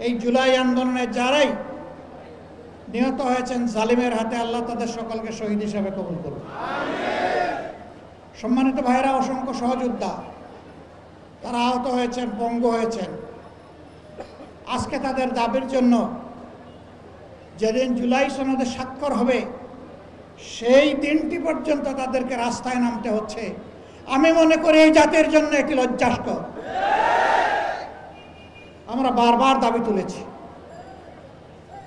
এই জুলাই আন্দোলনে যারাই নিহত হয়েছেন জালিমের হাতে, আল্লাহ তাদের সকলকে শহীদ হিসাবে কবুল করুন। সম্মানিত ভাইরা, অসংখ্য সহযোদ্ধা তারা আহত হয়েছেন, পঙ্গু হয়েছেন। আজকে তাদের দাবির জন্য যেদিন জুলাই সনদে স্বাক্ষর হবে সেই দিনটি পর্যন্ত তাদেরকে রাস্তায় নামতে হচ্ছে। আমি মনে করি এই জাতির জন্য এটি লজ্জাস্কর। আমরা বারবার দাবি তুলেছি,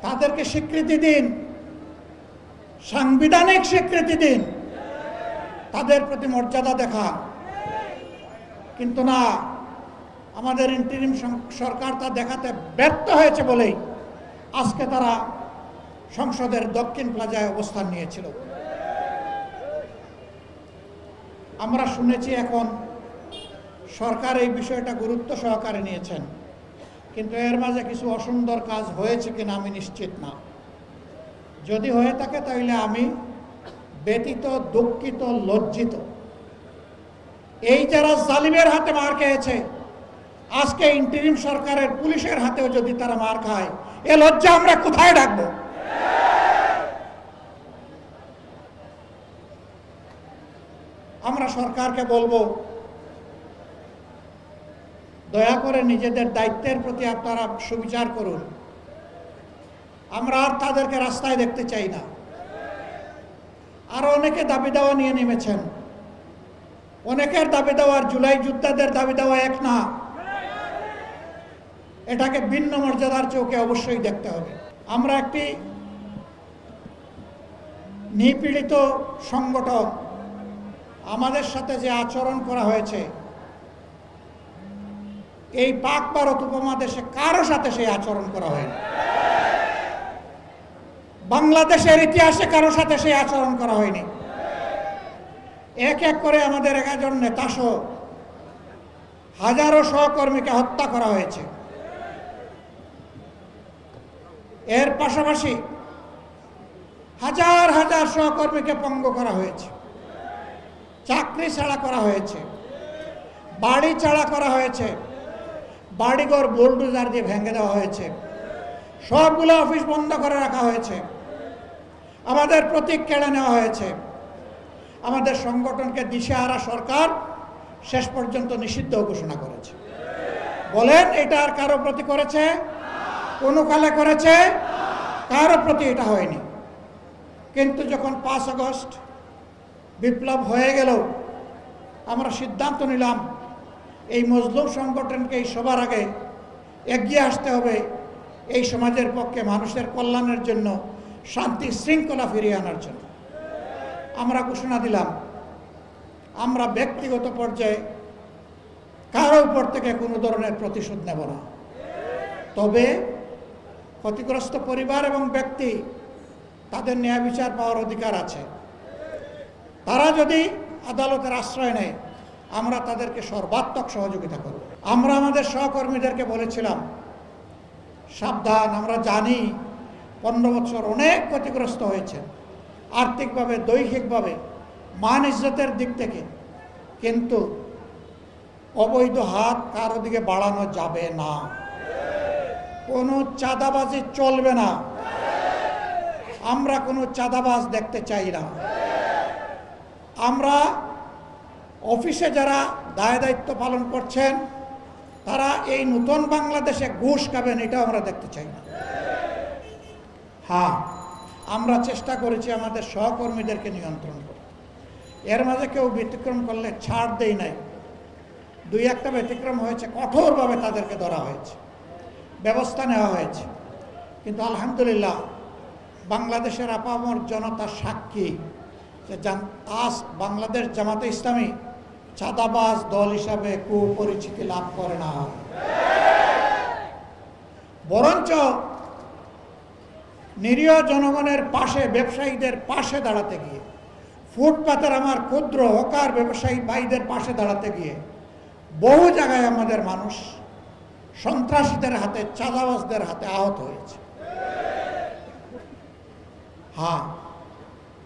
তাদেরকে স্বীকৃতি দিন, সাংবিধানিক স্বীকৃতি দিন, তাদের প্রতি মর্যাদা দেখান। কিন্তু না, আমাদের ইন্টারিম সরকার তা দেখাতে ব্যর্থ হয়েছে বলেই আজকে তারা সংসদের দক্ষিণ প্লাজায় অবস্থান নিয়েছিল। আমরা শুনেছি এখন সরকার এই বিষয়টা গুরুত্ব সহকারে নিয়েছেন, কিন্তু এর মাঝে কিছু অসুন্দর কাজ হয়েছে কিনা আমি নিশ্চিত না। যদি হয়ে থাকে তাহলে আমি ব্যথিত, দুঃখিত, লজ্জিত। এই যারা জালিমের হাতে মার খেয়েছে, আজকে ইন্টারিম সরকারের পুলিশের হাতেও যদি তারা মার খায়, এ লজ্জা আমরা কোথায় রাখবো? আমরা সরকারকে বলবো, দয়া করে নিজেদের দায়িত্বের প্রতি আপনারা সুবিচার করুন। আমরা আর তাদেরকে রাস্তায় দেখতে চাই না। আরো অনেকে দাবি দাওয়া নিয়ে নেমেছেন। অনেকের দাবি দেওয়ার জুলাই যোদ্ধাদের দাবি দেওয়া এক না। এটাকে ভিন্ন মর্যাদার চোখে অবশ্যই দেখতে হবে। আমরা একটি নিপীড়িত সংগঠন, আমাদের সাথে যে আচরণ করা হয়েছে, এই পাক ভারত উপমহাদেশে কারো সাথে সেই আচরণ করা হয়নি। বাংলাদেশের ইতিহাসে কারো সাথে সেই আচরণ করা হয়নি। এক এক করে আমাদের 11 জন নেতাসহ হাজারো সহকর্মীকে হত্যা করা হয়েছে। এর পাশাপাশি হাজার হাজার সহকর্মীকে পঙ্গু করা হয়েছে, চাকরি ছাড়া করা হয়েছে, বাড়ি ছাড়া করা হয়েছে, বাড়িঘর বুলডোজার দিয়ে ভেঙে দেওয়া হয়েছে, সবগুলো অফিস বন্ধ করে রাখা হয়েছে, আমাদের প্রতীক কেড়ে নেওয়া হয়েছে। আমাদের সংগঠনকে দিশেহারা সরকার শেষ পর্যন্ত নিষিদ্ধ ঘোষণা করেছে। বলেন, এটা আর কারো প্রতি করেছে? কোনো কালে করেছে? কারো প্রতি এটা হয়নি। কিন্তু যখন 5 আগস্ট বিপ্লব হয়ে গেল, আমরা সিদ্ধান্ত নিলাম এই মজলুম সংগঠনকে এই সবার আগে এগিয়ে আসতে হবে, এই সমাজের পক্ষে মানুষের কল্যাণের জন্য, শান্তি শৃঙ্খলা ফিরিয়ে আনার জন্য। আমরা ঘোষণা দিলাম, আমরা ব্যক্তিগত পর্যায়ে কারো উপর থেকে কোনো ধরনের প্রতিশোধ নেব না। তবে ক্ষতিগ্রস্ত পরিবার এবং ব্যক্তি, তাদের ন্যায় বিচার পাওয়ার অধিকার আছে। তারা যদি আদালতের আশ্রয় নেয়, আমরা তাদেরকে সর্বাত্মক সহযোগিতা করব। আমরা আমাদের সহকর্মীদেরকে বলেছিলাম, সাবধান, আমরা জানি 15 বছর অনেক ক্ষতিগ্রস্ত হয়েছে, আর্থিকভাবে, দৈহিকভাবে, মান ইজ্জতের দিক থেকে, কিন্তু অবৈধ হাত কারো দিকে বাড়ানো যাবে না। কোনো চাঁদাবাজি চলবে না। আমরা কোনো চাঁদাবাজ দেখতে চাই না। আমরা অফিসে যারা দায় দায়িত্ব পালন করছেন, তারা এই নতুন বাংলাদেশে ঘুষ খাবেন, এটাও আমরা দেখতে চাই না। হ্যাঁ, আমরা চেষ্টা করেছি আমাদের সহকর্মীদেরকে নিয়ন্ত্রণ করতে। এর মাঝে কেউ ব্যতিক্রম করলে ছাড় দেই নাই। 2-1টা ব্যতিক্রম হয়েছে, কঠোরভাবে তাদেরকে ধরা হয়েছে, ব্যবস্থা নেওয়া হয়েছে। কিন্তু আলহামদুলিল্লাহ, বাংলাদেশের আপামর জনতা সাক্ষী যে বাংলাদেশ জামাতে ইসলামী চাঁদাবাজ দল হিসাবে কুপরিচিতি লাভ করে না, বরঞ্চ নিরীহ জনগণের পাশে, ব্যবসায়ীদের পাশে দাঁড়াতে গিয়ে, ফুটপাতের আমার ক্ষুদ্র হকার ব্যবসায়ী ভাইদের পাশে দাঁড়াতে গিয়ে বহু জায়গায় আমাদের মানুষ সন্ত্রাসীদের হাতে, চাঁদাবাজদের হাতে আহত হয়েছে। হ্যাঁ,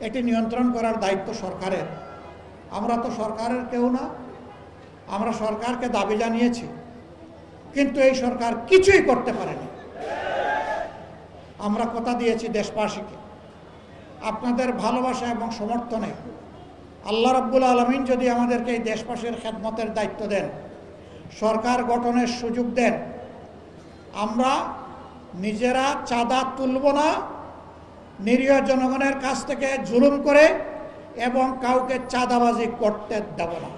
এটি নিয়ন্ত্রণ করার দায়িত্ব সরকারের। আমরা তো সরকারের কেউ না। আমরা সরকারকে দাবি জানিয়েছি, কিন্তু এই সরকার কিছুই করতে পারেনি। আমরা কথা দিয়েছি দেশবাসীকে, আপনাদের ভালোবাসা এবং সমর্থনে আল্লাহ রাব্বুল আলামিন যদি আমাদেরকে এই দেশবাসীর খেদমতের দায়িত্ব দেন, সরকার গঠনের সুযোগ দেন, আমরা নিজেরা চাঁদা তুলব না, নিরীহ জনগণের কাছ থেকে জুলুম করে এবং কাউকে চাঁদাবাজি করতে দেব না।